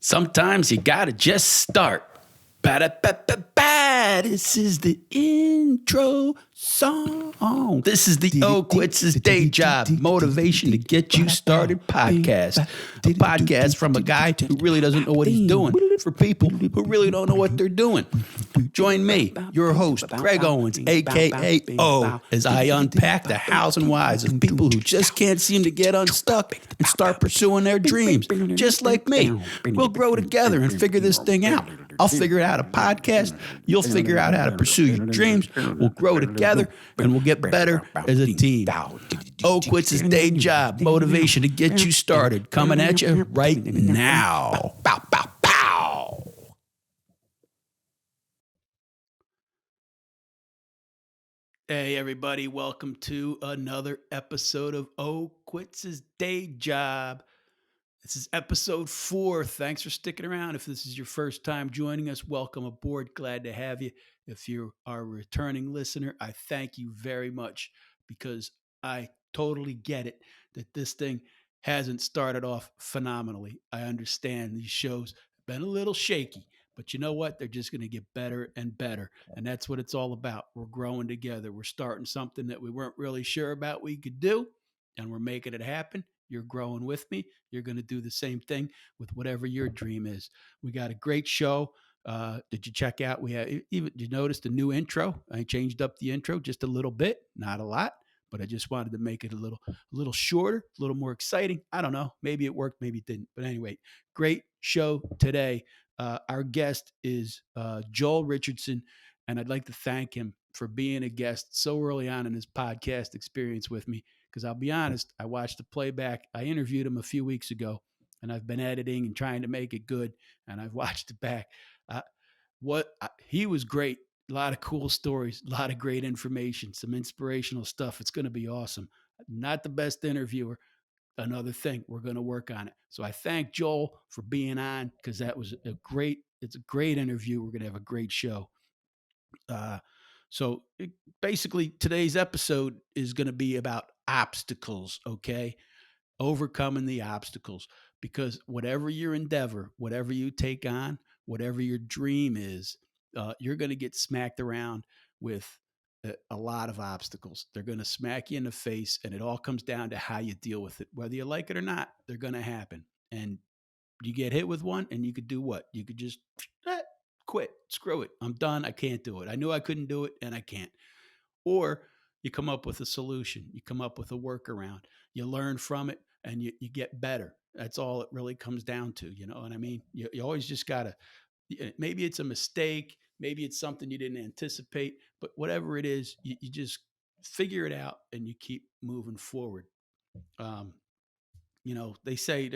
Sometimes you gotta just start. Ba-da-ba-ba-ba. This is the intro song. This is the Quits His Day Job Motivation to Get You Started podcast. A podcast from a guy who really doesn't know what he's doing for people who really don't know what they're doing. Join me, your host, Greg Owens, a.k.a. O, as I unpack the hows and whys of people who just can't seem to get unstuck and start pursuing their dreams, just like me. We'll grow together and figure this thing out. I'll figure out a podcast. You'll figure out how to pursue your dreams. We'll grow together and we'll get better as a team. O quits his day job. Motivation to get you started. Coming at you right now. Bow, bow, bow. Hey, everybody. Welcome to another episode of O Quits His Day Job. This is episode 4. Thanks for sticking around. If this is your first time joining us, welcome aboard. Glad to have you. If you are a returning listener, I thank you very much because I totally get it that this thing hasn't started off phenomenally. I understand these shows have been a little shaky, but you know what? They're just going to get better and better. And that's what it's all about. We're growing together. We're starting something that we weren't really sure about we could do, and we're making it happen. You're growing with me. You're going to do the same thing with whatever your dream is. We got a great show. Did you check out? Did you notice the new intro? I changed up the intro just a little bit, not a lot, but I just wanted to make it a little shorter, a little more exciting. I don't know. Maybe it worked, maybe it didn't. But anyway, great show today. Our guest is Joel Richardson, and I'd like to thank him for being a guest so early on in his podcast experience with me. Because I'll be honest, I watched the playback. I interviewed him a few weeks ago, and I've been editing and trying to make it good. And I've watched it back. He was great. A lot of cool stories, a lot of great information, some inspirational stuff. It's going to be awesome. Not the best interviewer. Another thing, we're going to work on it. So I thank Joel for being on because it's a great interview. We're going to have a great show. Basically, today's episode is going to be about obstacles, okay? Overcoming the obstacles. Because whatever your endeavor, whatever you take on, whatever your dream is, you're going to get smacked around with a lot of obstacles. They're going to smack you in the face, and it all comes down to how you deal with it. Whether you like it or not, they're going to happen. And you get hit with one, and you could do what? You could just quit. Screw it. I'm done. I can't do it. I knew I couldn't do it, and I can't. Or you come up with a solution. You come up with a workaround. You learn from it, and you get better. That's all it really comes down to. You know what I mean? You always just got to, maybe it's a mistake. Maybe it's something you didn't anticipate. But whatever it is, you just figure it out, and you keep moving forward. They say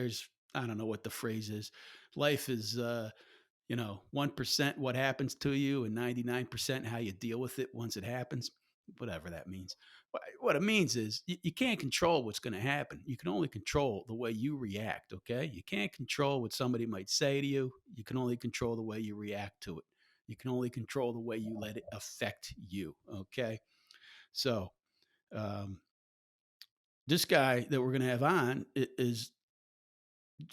I don't know what the phrase is. Life is 1% what happens to you and 99% how you deal with it once it happens, whatever that means. What it means is you can't control what's going to happen. You can only control the way you react, okay? You can't control what somebody might say to you. You can only control the way you react to it. You can only control the way you let it affect you, okay? So this guy that we're going to have on is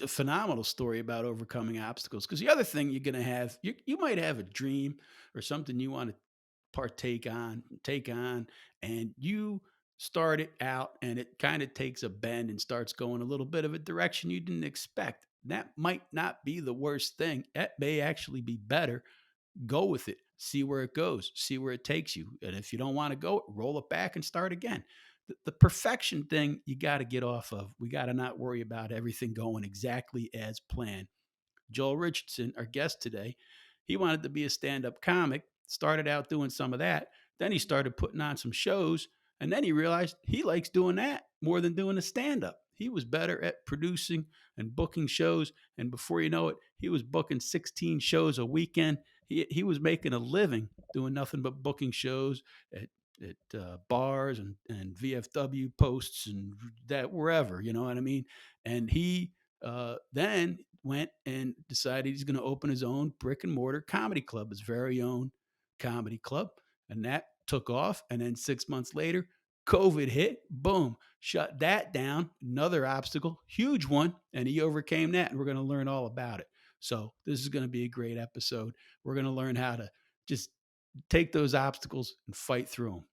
a phenomenal story about overcoming obstacles. Because the other thing you're going to have, you might have a dream or something you want to take on, and you start it out and it kind of takes a bend and starts going a little bit of a direction you didn't expect. That might not be the worst thing. That may actually be better. Go with it. See where it goes. See where it takes you. And if you don't want to go, roll it back and start again. The perfection thing you got to get off of. We got to not worry about everything going exactly as planned. Joel Richardson, our guest today, he wanted to be a stand-up comic, started out doing some of that. Then he started putting on some shows, and then he realized he likes doing that more than doing a stand-up. He was better at producing and booking shows, and before you know it, he was booking 16 shows a weekend. He was making a living doing nothing but booking shows at bars and VFW posts and that wherever, you know what I mean? And he then went and decided he's going to open his own brick and mortar comedy club, his very own comedy club. And that took off. And then 6 months later, COVID hit, boom, shut that down. Another obstacle, huge one. And he overcame that. And we're going to learn all about it. So this is going to be a great episode. We're going to learn how to just take those obstacles and fight through them.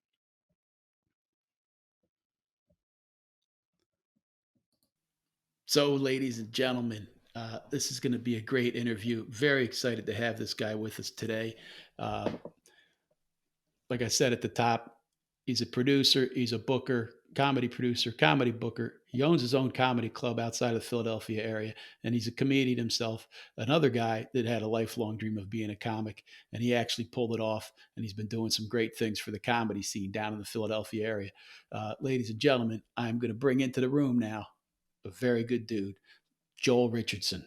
So, ladies and gentlemen, this is going to be a great interview. Very excited to have this guy with us today. Uh, like I said at the top, he's a producer, he's a booker, comedy producer, comedy booker. He owns his own comedy club outside of the Philadelphia area, and he's a comedian himself. Another guy that had a lifelong dream of being a comic, and he actually pulled it off, and he's been doing some great things for the comedy scene down in the Philadelphia area. Ladies and gentlemen, I'm going to bring into the room now a very good dude, Joel Richardson.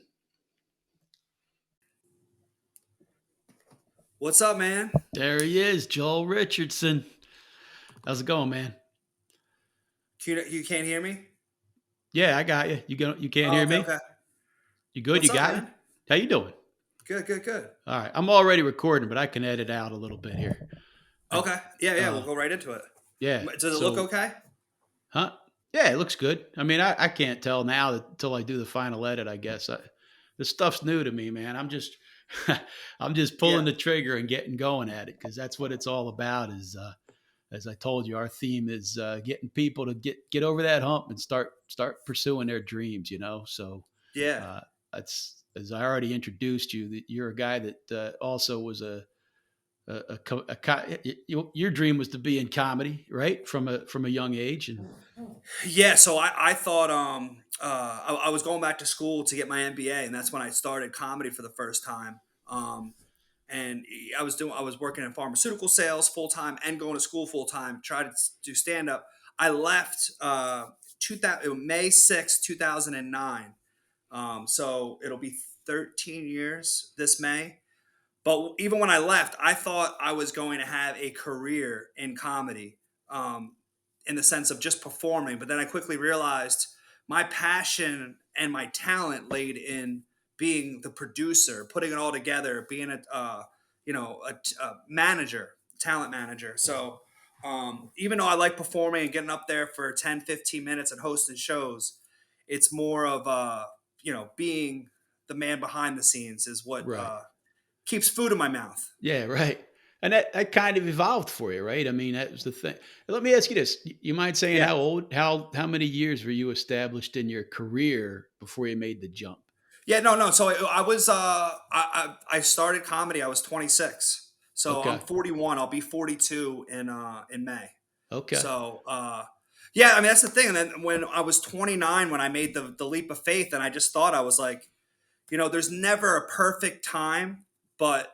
What's up, man? There he is, Joel Richardson. How's it going, man? You can't hear me? Yeah, I got you. You can't Oh, hear okay, me? okay. You good? You What's up, got me? man? How you doing? Good, good, good. All right. I'm already recording, but I can edit out a little bit here. I, Okay. Yeah, yeah, we'll uh, go right into it. yeah. Does it look So, okay? huh? Yeah, it looks good. I mean, I can't tell now until I do the final edit. I guess this stuff's new to me, man. I'm just, I'm just pulling Yeah. the trigger and getting going at it because that's what it's all about. As I told you, our theme is getting people to get over that hump and start pursuing their dreams. So Yeah. uh, that's as I already introduced you. That you're a guy that also was your dream was to be in comedy, right? From a young age, and Yeah, so I thought I was going back to school to get my MBA, and that's when I started comedy for the first time. And I was working in pharmaceutical sales full time and going to school full time. Tried to do stand up. I left 2000, May 6th, 2009. So it'll be 13 years this May. But even when I left, I thought I was going to have a career in comedy, um, in the sense of just performing. But then I quickly realized my passion and my talent laid in being the producer, putting it all together, being a manager, talent manager. So even though I like performing and getting up there for 10, 15 minutes and hosting shows, it's more of being the man behind the scenes is what right, keeps food in my mouth. yeah, right. And that kind of evolved for you, right? I mean, that was the thing. Let me ask you this: you mind saying Yeah. how old, how many years were you established in your career before you made the jump? Yeah, no, no. So I was I started comedy. I was 26. So I'm Okay, 41. I'll be 42 in May. okay, So yeah, I mean that's the thing. And then when I was 29, when I made the leap of faith, and I just thought I was like, there's never a perfect time, but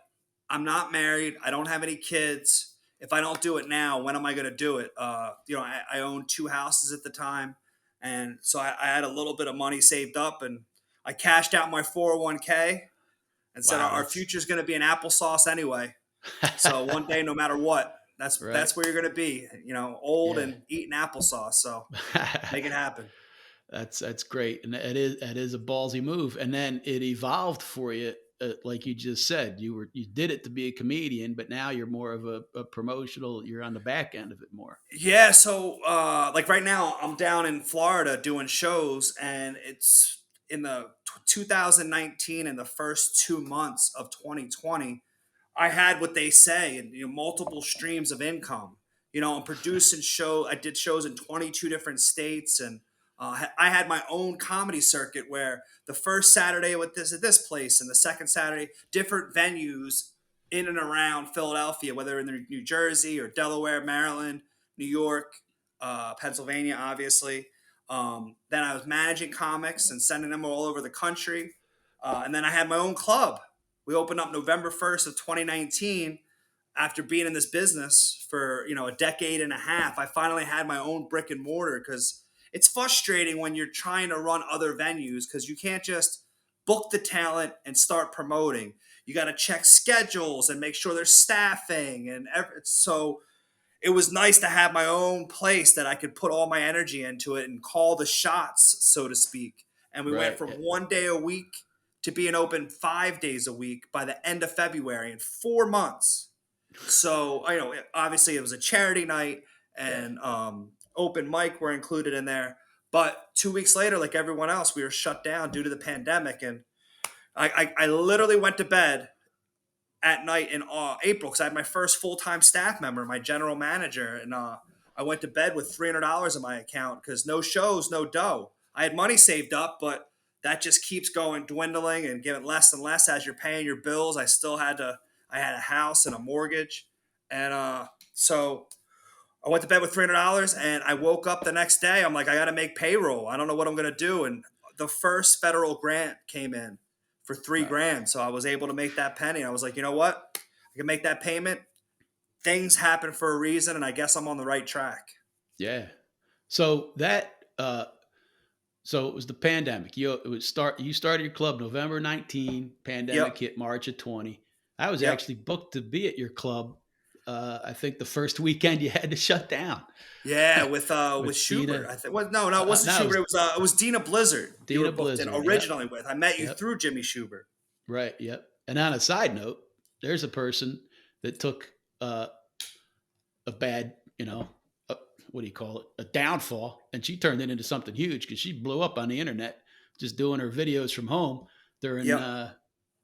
I'm not married. I don't have any kids. If I don't do it now, when am I going to do it? I owned two houses at the time. And so I had a little bit of money saved up, and I cashed out my 401k and said wow, our that's future is going to be in applesauce anyway. So one day, no matter what, right, that's where you're going to be, old yeah. and eating applesauce. So make it happen. That's great, and that is a ballsy move. And then it evolved for you, like you just said. You did it to be a comedian, but now you're more of a promotional. You're on the back end of it more. Yeah, so like right now I'm down in Florida doing shows, and it's in the 2019 and the first 2 months of 2020. I had what they say, and multiple streams of income. I'm producing show. I did shows in 22 different states, and I had my own comedy circuit where the first Saturday with this at this place, and the second Saturday different venues in and around Philadelphia, whether in New Jersey or Delaware, Maryland, New York, Pennsylvania, obviously. Then I was managing comics and sending them all over the country, and then I had my own club. We opened up November 1st of 2019. After being in this business for a decade and a half, I finally had my own brick and mortar, because it's frustrating when you're trying to run other venues because you can't just book the talent and start promoting. You got to check schedules and make sure there's staffing so it was nice to have my own place that I could put all my energy into it and call the shots, so to speak. And we went Right. from Yeah. one day a week to being open 5 days a week by the end of February in 4 months. So, obviously it was a charity night, Yeah. and open mic were included in there. But 2 weeks later, like everyone else, we were shut down due to the pandemic. And I literally went to bed at night in April because I had my first full time staff member, my general manager, and I went to bed with $300 in my account because no shows, no dough. I had money saved up, but that just keeps going dwindling and getting less and less as you're paying your bills. I had a house and a mortgage, and so I went to bed with $300 and I woke up the next day. I'm like, I got to make payroll. I don't know what I'm going to do. And the first federal grant came in for three Right. grand. So I was able to make that penny. I was like, you know what? I can make that payment. Things happen for a reason. And I guess I'm on the right track. Yeah. So so it was the pandemic. You started your club November 19, pandemic Yep. hit March of 20. I was Yep. actually booked to be at your club. I think the first weekend you had to shut down Yeah. With with Schubert, Dina. I think. Well, no, it wasn't No, it Schubert. was It was Dina Blizzard you were Dina booked in Blizzard. Yep. originally with. I met you Yep. through Jimmy Schubert. Right. Yep. And on a side note, there's a person that took a bad, a, what do you call it, a downfall, and she turned it into something huge because she blew up on the internet just doing her videos from home during Yep. uh,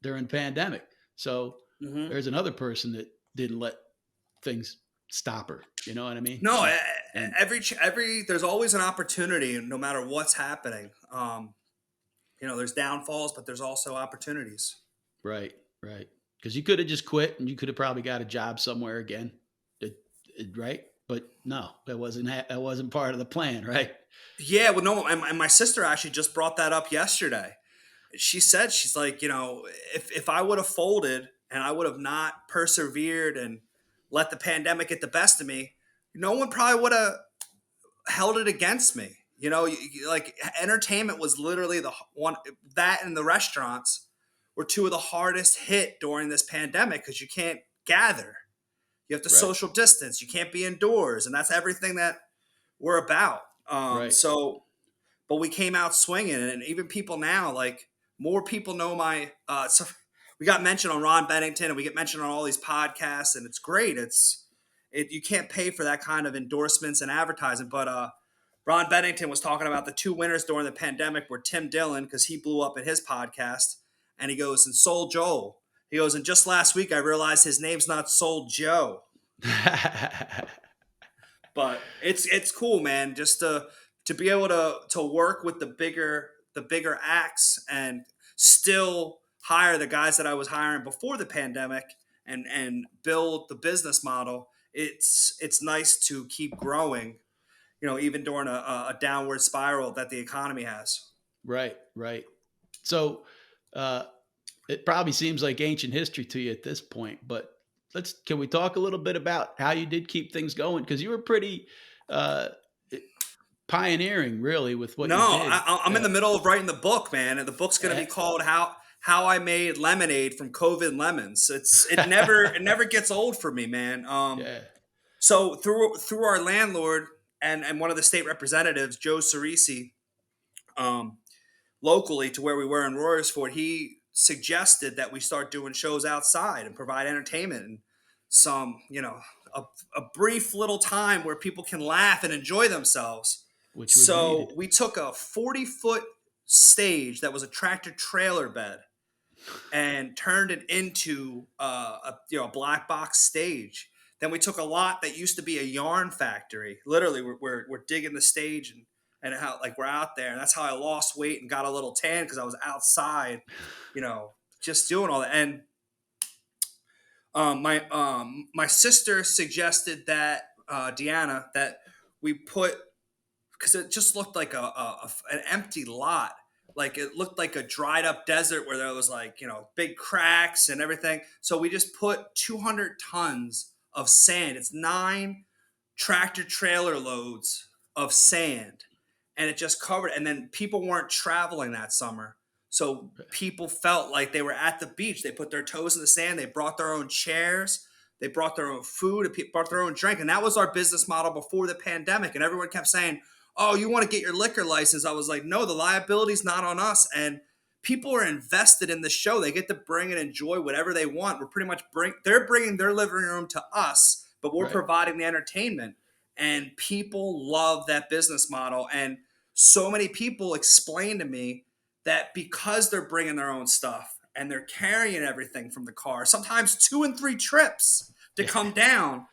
during pandemic. So Hmm. there's another person that didn't let things stop her. You know what I mean? No, And there's always an opportunity no matter what's happening. There's downfalls, but there's also opportunities. right, right, because you could have just quit and you could have probably got a job somewhere again, right? But no, that wasn't part of the plan, right? Yeah, well, no, and my sister actually just brought that up yesterday. She said, she's like, if I would have folded and I would have not persevered and let the pandemic get the best of me, no one probably would have held it against me. Like entertainment was literally the one that and the restaurants were two of the hardest hit during this pandemic because you can't gather. You have to Right, social distance. You can't be indoors, and that's everything that we're about. right. But we came out swinging, and even people now, like more people know my. So we got mentioned on Ron Bennington, and we get mentioned on all these podcasts, and it's great. You can't pay for that kind of endorsements and advertising, but Ron Bennington was talking about the two winners during the pandemic were Tim Dillon because he blew up in his podcast, and he goes and Soul Joel. He goes, and just last week I realized his name's not Soul Joe. But it's cool, man. Just to be able to work with the bigger acts and still hire the guys that I was hiring before the pandemic and build the business model. It's nice to keep growing, even during a downward spiral that the economy has. Right, right. So, uh, it probably seems like ancient history to you at this point, but can we talk a little bit about how you did keep things going? Because you were pretty uh, eh, pioneering, really, with what No, you did. I'm in the middle of writing the book, man, and the book's going to be Eh, called How I Made Lemonade from COVID Lemons. It never gets old for me, man. yeah, So through our landlord and one of the state representatives, Joe Cerisi, um, locally to where we were in Royersford, he suggested that we start doing shows outside and provide entertainment and some, a, a brief little time where people can laugh and enjoy themselves. which was So needed. we took a 40-foot stage that was a tractor trailer bed and turned it into a black box stage. Then we took a lot that used to be a yarn factory. Literally, we're digging the stage and how like we're out there, and that's how I lost weight and got a little tan because I was outside, just doing all that. And my sister suggested that Deanna that we put because it just looked like an empty lot. Like it looked like a dried up desert where there was like big cracks and everything. So we just put 200 tons of sand. It's 9 tractor trailer loads of sand, and it just covered. And then people weren't traveling that summer, so people felt like they were at the beach. They put their toes in the sand. They brought their own chairs. They brought their own food. They brought their own drink, and that was our business model before the pandemic. And everyone kept saying, "Oh, you want to get your liquor license?" I was like, "No, the liability's not on us." And people are invested in the show. They get to bring and enjoy whatever they want. We're pretty much they're bringing their living room to us, but we're Right, providing the entertainment. And people love that business model. And so many people explain to me that because they're bringing their own stuff and they're carrying everything from the car, sometimes 2 and 3 trips to Yeah. come down.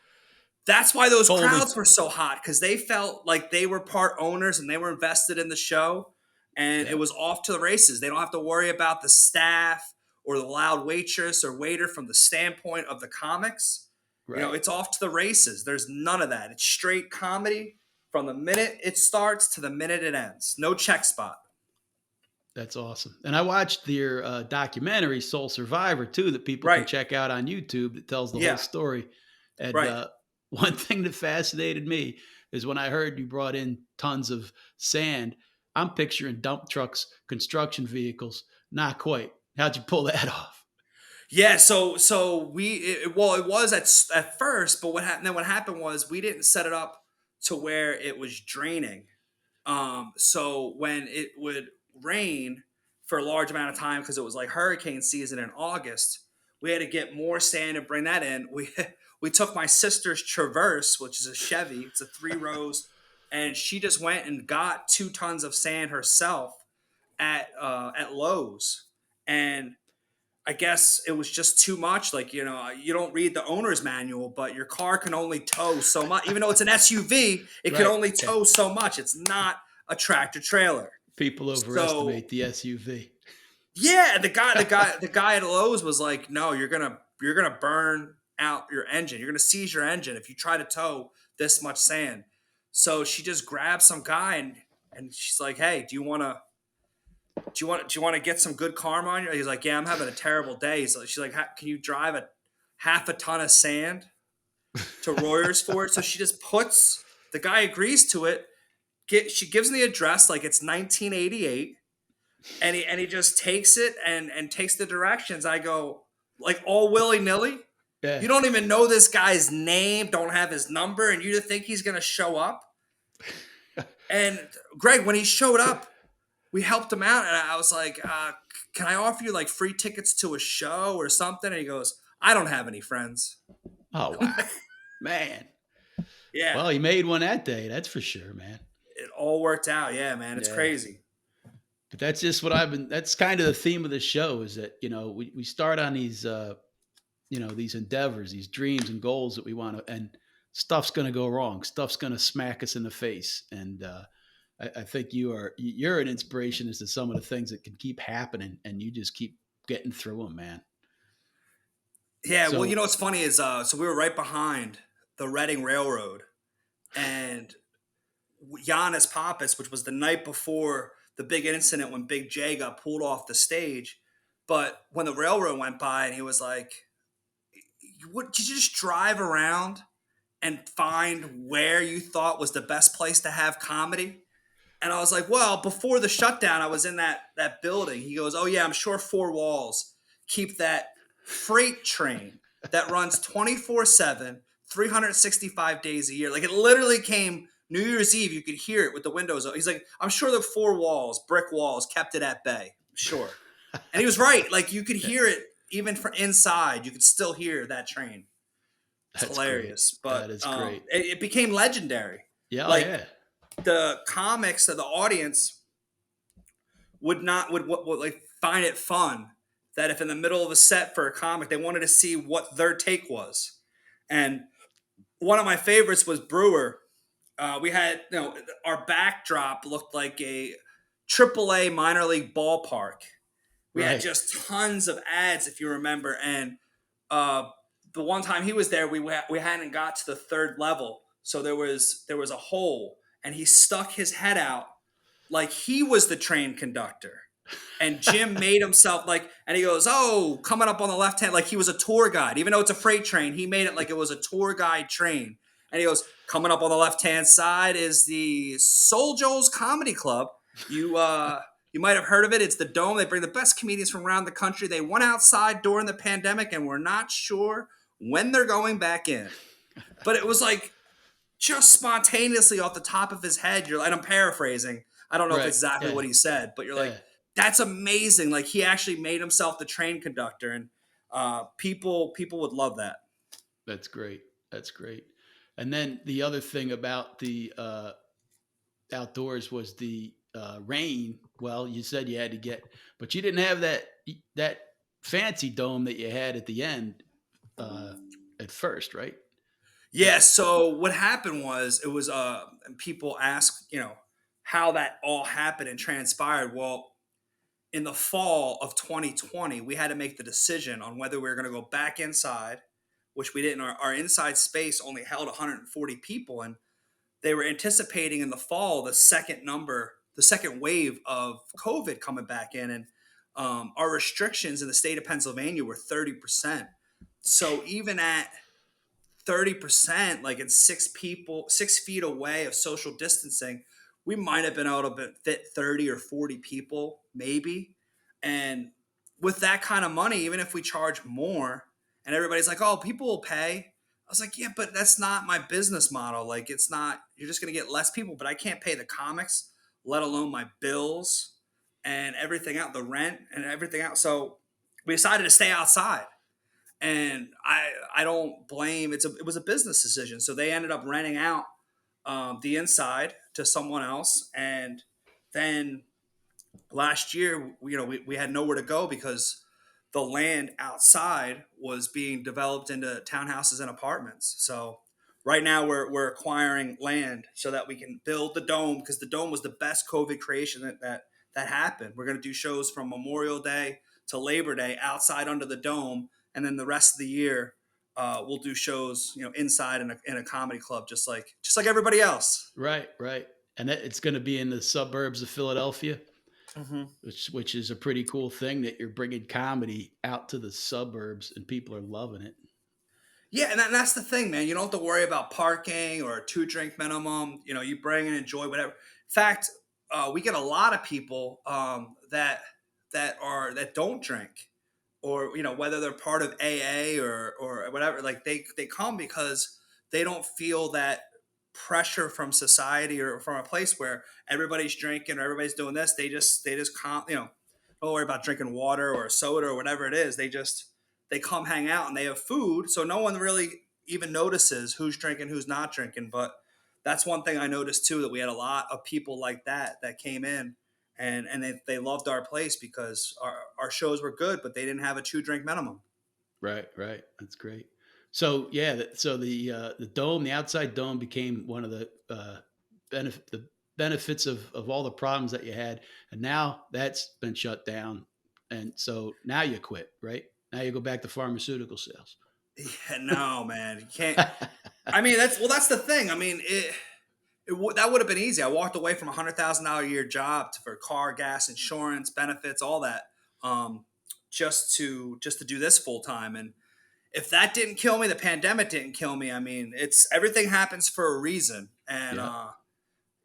That's why those Told me. crowds were so hot, because they felt like they were part owners and they were invested in the show, and it Yep. was off to the races. They don't have to worry about the staff or the loud waitress or waiter from the standpoint of the comics. Right. It's off to the races. There's none of that. It's straight comedy from the minute it starts to the minute it ends. No check spot. That's awesome. And I watched their documentary, Soul Survivor, too, that people can Right. check out on YouTube that tells the whole Yeah. story. And Right. one thing that fascinated me is when I heard you brought in tons of sand, I'm picturing dump trucks, construction vehicles. Not quite. How'd you pull that off? Yeah, so well, it was at first, but what happened was we didn't set it up to where it was draining. So when it would rain for a large amount of time, because it was like hurricane season in August, we had to get more sand and bring that in. We took my sister's Traverse, which is a Chevy. It's a 3 rows, and she just went and got 2 tons of sand herself at Lowe's, and I guess it was just too much. Like, you don't read the owner's manual, but your car can only tow so much. Even though it's an SUV, it can Right. only Yeah. tow so much. It's not a tractor trailer. People So overestimate the SUV. yeah, the guy at Lowe's was like, "No, you're gonna burn out your engine. You're gonna seize your engine if you try to tow this much sand." So she just grabbed some guy, and she's like, "Hey, do you want to get some good karma on you?" He's like, "Yeah, I'm having a terrible day." So she's like, "Can you drive a half a ton of sand to Royers for it?" So she just puts the guy agrees to it. She gives him the address like it's 1988, and he just takes it and takes the directions. I go, like, all willy nilly. Yeah. You don't even know this guy's name, don't have his number, and you just think he's gonna show up. And Greg, when he showed up, we helped him out, and I was like, "Can I offer you like free tickets to a show or something?" And he goes, "I don't have any friends." Oh, wow. Man. Yeah, Well, you made one that day. That's for sure, man. it all worked out. Yeah, man, it's Yeah. crazy. But that's just what that's kind of the theme of the show is that, we start on these, these endeavors, these dreams and goals that we want to, and stuff's going to go wrong. Stuff's going to smack us in the face. And, I think you're an inspiration as to some of the things that can keep happening and you just keep getting through them, man. Yeah, well, So, what's funny is, so we were right behind the Reading Railroad, and Giannis Pappas, which was the night before the big incident when Big J got pulled off the stage. But when the railroad went by, and he was like, "What? Did you just drive around and find where you thought was the best place to have comedy?" And I was like, "Well, before the shutdown, I was in that building." He goes, "Oh yeah, I'm sure four walls keep that freight train that runs 24/7, 365 days a year. Like, it literally came New Year's Eve. You could hear it with the windows open." He's like, "I'm sure the four walls, brick walls, kept it at bay. Sure." And he was right. Like, you could hear it even from inside. You could still hear that train. It's that's great. hilarious, That but is great. it became legendary. Yeah. Oh, Like, yeah. the comics of the audience would like find it fun that if in the middle of a set for a comic they wanted to see what their take was. And one of my favorites was Brewer. We had, our backdrop looked like a AAA minor league ballpark. We had Right. just tons of ads, if you remember. And uh, the one time he was there, we hadn't got to the third level, so there was a hole, and he stuck his head out like he was the train conductor. And Jim made himself like, and he goes, "Oh, coming up on the left hand," like he was a tour guide. Even though it's a freight train, he made it like it was a tour guide train. And he goes, "Coming up on the left hand side is the Soul Joe's Comedy Club. You might have heard of it. It's the Dome. They bring the best comedians from around the country. They went outside during the pandemic, and we're not sure when they're going back in." But it was like just spontaneously off the top of his head. And I'm paraphrasing. I don't know if Right. it's exactly Yeah. what he said, but you're like, Yeah. that's amazing. Like, he actually made himself the train conductor, and people would love that. That's great. That's great. And then the other thing about the outdoors was the rain. Well, you said you had to get, but you didn't have that fancy dome that you had at the end, uh, at first, right? That Yeah, so what happened was it was and people ask, how that all happened and transpired. Well, in the fall of 2020, we had to make the decision on whether we were going to go back inside, which we didn't. Our inside space only held 140 people, and they were anticipating in the fall the second wave of COVID coming back in, and our restrictions in the state of Pennsylvania were 30%. So even at 30%, like in 6 feet away of social distancing, we might have been able to fit 30 or 40 people, maybe. And with that kind of money, even if we charge more, and everybody's like, oh, people will pay. I was like, yeah, but that's not my business model. Like, it's not, you're just going to get less people, but I can't pay the comics, let alone my bills and everything out, the rent and everything out. So we decided to stay outside, and I don't blame, it was a business decision. So they ended up renting out the inside to someone else, and then last year, we had nowhere to go because the land outside was being developed into townhouses and apartments. So right now we're acquiring land so that we can build the dome, because the dome was the best COVID creation that happened. We're going to do shows from Memorial Day to Labor Day outside under the dome, and then the rest of the year we'll do shows, inside in a comedy club, just like everybody else. right, right, and it's going to be in the suburbs of Philadelphia, Mhm. which is a pretty cool thing that you're bringing comedy out to the suburbs and people are loving it. Yeah, and that's the thing, man. You don't have to worry about parking or a two-drink minimum. You bring and enjoy whatever. In fact, we get a lot of people that don't drink, or whether they're part of AA or whatever. Like they come because they don't feel that pressure from society or from a place where everybody's drinking or everybody's doing this. They just come, don't worry about drinking water or soda or whatever it is. They come hang out and they have food, so no one really even notices who's drinking, who's not drinking. But that's one thing I noticed too, that we had a lot of people like that came in, and they loved our place because our shows were good, but they didn't have a 2 drink minimum. Right, right. That's great. So yeah, so the dome, the outside dome, became one of the benefits of all the problems that you had, and now that's been shut down, and so now you quit, right? Now you go back to pharmaceutical sales. Yeah, no, man, you can't. I mean, that's the thing. I mean, that would have been easy. I walked away from $100,000 a year job for car, gas, insurance, benefits, all that, um, just to do this full time. And if that didn't kill me, the pandemic didn't kill me. I mean, it's everything happens for a reason. And Yeah.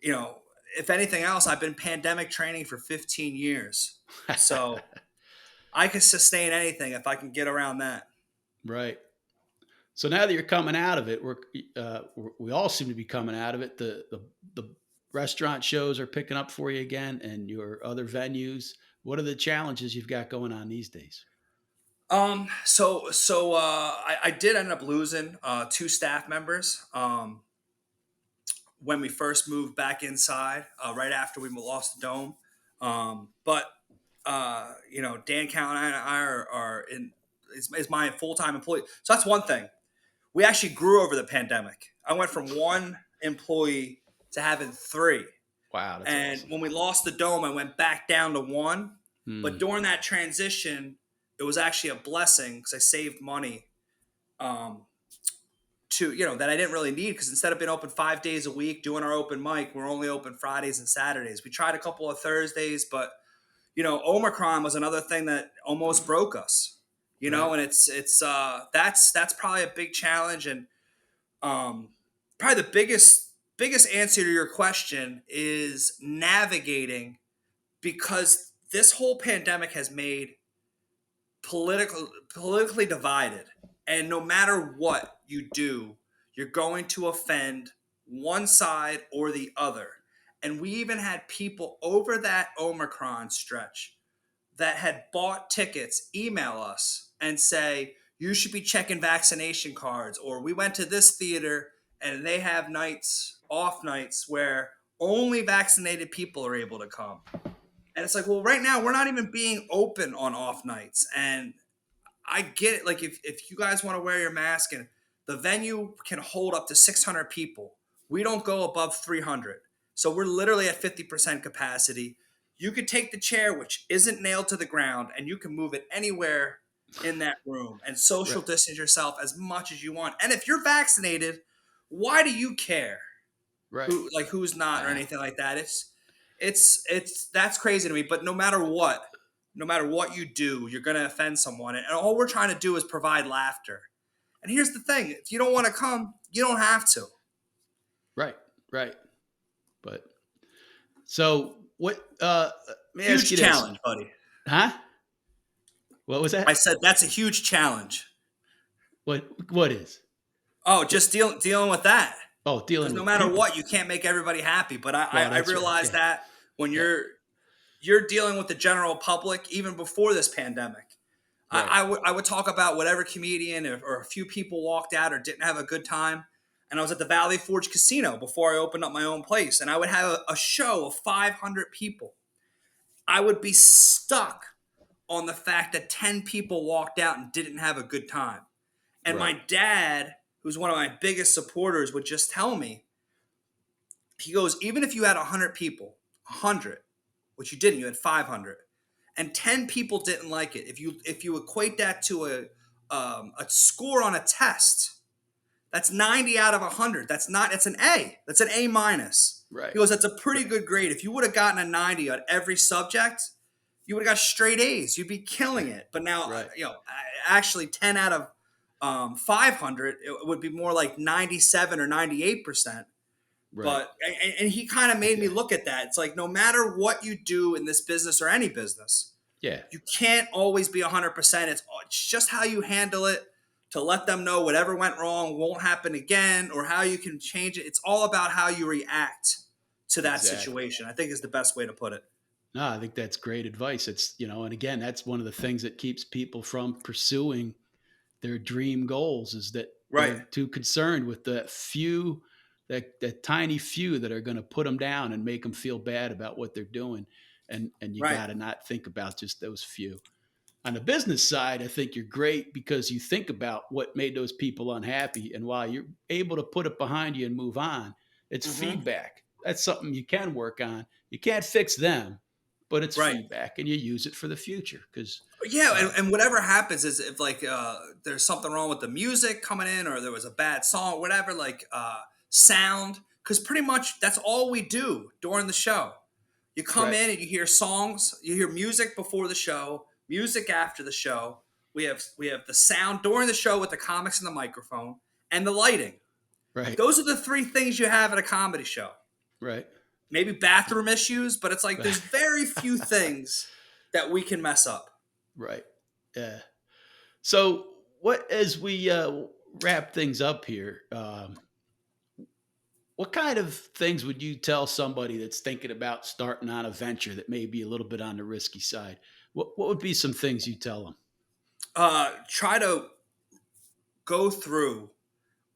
you know, if anything else, I've been pandemic training for 15 years, so I can sustain anything if I can get around that. Right. So now that you're coming out of it, we all seem to be coming out of it. The restaurant shows are picking up for you again, and your other venues. What are the challenges you've got going on these days? I did end up losing 2 staff members when we first moved back inside, right after we lost the dome. But Dan Cowan and I are in is my full time employee. So that's one thing. We actually grew over the pandemic. I went from one employee to having three. Wow, that's And awesome. when we lost the dome, I went back down to one. But Hmm. during that transition, it was actually a blessing because I saved money, um, that I didn't really need, because instead of being open 5 days a week doing our open mic, we're only open Fridays and Saturdays. We tried a couple of Thursdays, but Omicron was another thing that almost broke us. Right. And that's probably a big challenge. And probably the biggest answer to your question is navigating, because this whole pandemic has made politically divided, and no matter what you do, you're going to offend one side or the other. And we even had people over that Omicron stretch that had bought tickets email us and say, you should be checking vaccination cards, or we went to this theater and they have off nights where only vaccinated people are able to come. And it's like, well, right now we're not even being open on off nights. And I get it. Like if you guys want to wear your mask and the venue can hold up to 600 people, we don't go above 300. So we're literally at 50% capacity. You could take the chair, which isn't nailed to the ground, and you can move it anywhere in that room and social Right. distance yourself as much as you want. And if you're vaccinated, why do you care Right. who's not or Uh, anything like that? It's that's crazy to me. But no matter what you do, you're gonna offend someone. And all we're trying to do is provide laughter. And here's the thing: if you don't want to come, you don't have to. right. Right. But so what? Let me ask Huge you this, challenge, buddy. huh? What was I that? said that's a huge challenge. What is? Oh, What? just dealing with that. Oh, Because dealing no with matter people. what, you can't make everybody happy. But Well, I that's right. realize Yeah. that when Yeah. you're dealing with the general public, even before this pandemic, Right. I would talk about whatever comedian or a few people walked out or didn't have a good time. And I was at the Valley Forge Casino before I opened up my own place, and I would have a show of 500 people. I would be stuck on the fact that 10 people walked out and didn't have a good time. And my Right. dad, who's one of my biggest supporters, would just tell me, he goes, even if you had 100 people, 100, which you didn't, you had 500, and 10 people didn't like it. If you equate that to a score on a test, that's 90 out of 100. That's not, it's an A. That's an A minus. Right. He goes, that's a pretty Right. good grade. If you would have gotten a 90 on every subject, you would have got straight A's. You'd be killing it. But now, Right. actually 10 out of 500, it would be more like 97 or 98%. Right. But he kind of made me Okay. look at that. It's like no matter what you do in this business or any business, Yeah. you can't always be 100%. It's just how you handle it to let them know whatever went wrong won't happen again or how you can change it. It's all about how you react to that Exactly. situation, I think is the best way to put it. No, I think that's great advice. And again, that's one of the things that keeps people from pursuing their dream goals is that Right, they're too concerned with the few, that tiny few that are going to put them down and make them feel bad about what they're doing. And you right. got to not think about just those few. On the business side, I think you're great because you think about what made those people unhappy. And while you're able to put it behind you and move on, it's Hmm. feedback. That's something you can work on. You can't fix them, but it's Right. feedback and you use it for the future. Because, Yeah, uh, and whatever happens is if like there's something wrong with the music coming in or there was a bad song, whatever, like sound, because pretty much that's all we do during the show. You come right, in and you hear songs, you hear music before the show, music after the show. We have the sound during the show with the comics and the microphone and the lighting. right, Those are the three things you have at a comedy show. right. Maybe bathroom issues, but it's like there's very few things that we can mess up. Right. Yeah. So, what as we wrap things up here, what kind of things would you tell somebody that's thinking about starting on a venture that may be a little bit on the risky side? What would be some things you tell them? Try to go through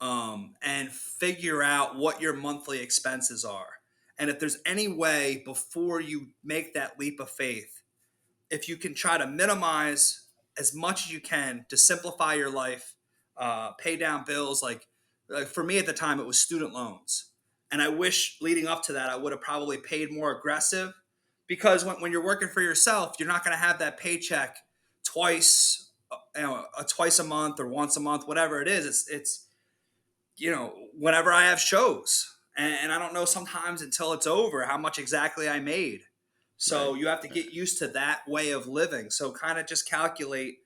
and figure out what your monthly expenses are. And if there's any way before you make that leap of faith, if you can try to minimize as much as you can to simplify your life, pay down bills. Like for me at the time, it was student loans. And I wish leading up to that, I would have probably paid more aggressive because when you're working for yourself, you're not going to have that paycheck twice, twice a month or once a month, whatever it is. It's whenever I have shows, and I don't know sometimes until it's over how much exactly I made. So Right. you have to Right. get used to that way of living. So kind of just calculate,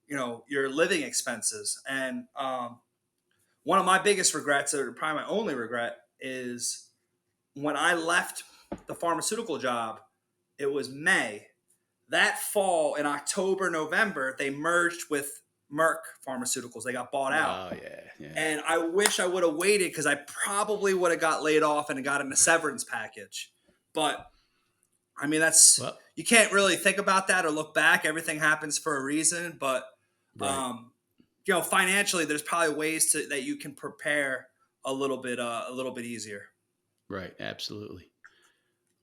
your living expenses. And one of my biggest regrets, or probably my only regret, is when I left the pharmaceutical job. It was May. That fall in October, November, they merged with Merck Pharmaceuticals. They got bought out. Oh yeah. Yeah. And I wish I would have waited because I probably would have got laid off and got in a severance package. But I mean, Well. you can't really think about that or look back. Everything happens for a reason. But Right. financially, there's probably ways that you can prepare a little bit easier. Right. Absolutely.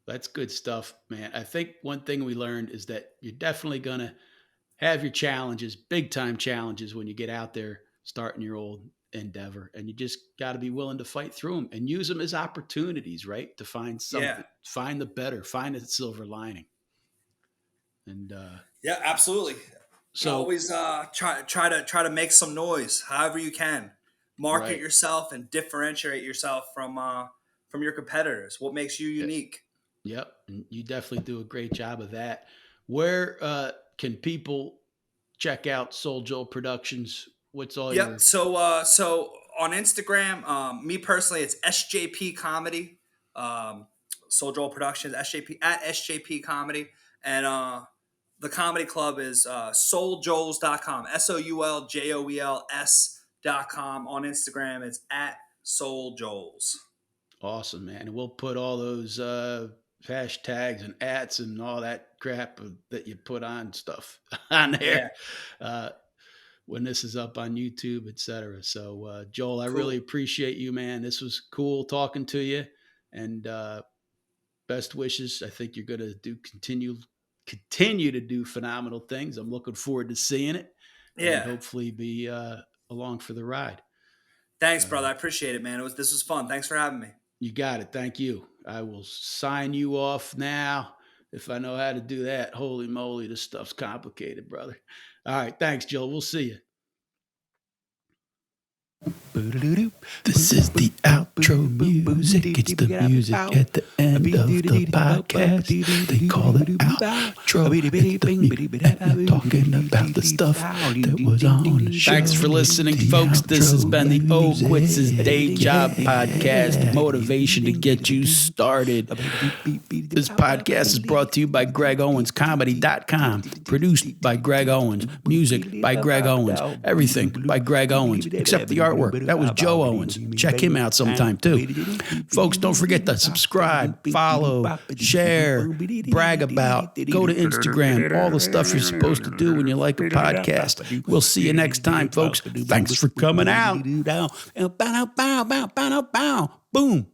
That's good stuff, man. I think one thing we learned is that you're definitely gonna have your challenges, big time challenges when you get out there starting your old endeavor, and you just got to be willing to fight through them and use them as opportunities, right? To find Yeah. something, find the better, find a silver lining. And Yeah, absolutely. so, Always try to make some noise, however you can. Market right. yourself and differentiate yourself from your competitors. What makes you Yeah, unique? yep. And you definitely do a great job of that. Where can people check out Soul Joel Productions? What's all Yep. your So on Instagram, me personally, it's SJP Comedy. Soul Joel Productions, SJP at SJP Comedy, and the comedy club is souljoels.com. SOULJOELS.com. On Instagram, it's at Soul Joels. awesome, man? And we'll put all those hashtags and ats and all that crap that you put on stuff on Yeah. there uh, when this is up on YouTube, etc. So, Joel, I really Cool. appreciate you, man. This was cool talking to you, and best wishes. I think you're going to continue to do phenomenal things. I'm looking forward to seeing it, and Yeah. hopefully be along for the ride. Thanks, Uh, brother. I appreciate it, man. This was fun. Thanks for having me. you got it. Thank you. I will sign you off now. If I know how to do that, holy moly, this stuff's complicated, brother. All right. Thanks, Joel. We'll see you. This is the outro music. It's the music at the end of the podcast. They call it outro. It's the me talking about the stuff that was on the show. Thanks for listening, folks. This has been the O Quits His Day Job podcast, motivation to get you started. This podcast is brought to you by GregOwensComedy.com, produced by Greg Owens, music by Greg Owens, everything by Greg Owens, except the artwork. That was Joe Owens. Check him out sometime too. Folks, don't forget to subscribe, follow, share, brag about, go to Instagram, all the stuff you're supposed to do when you like a podcast. We'll see you next time, folks. Thanks for coming out. Boom.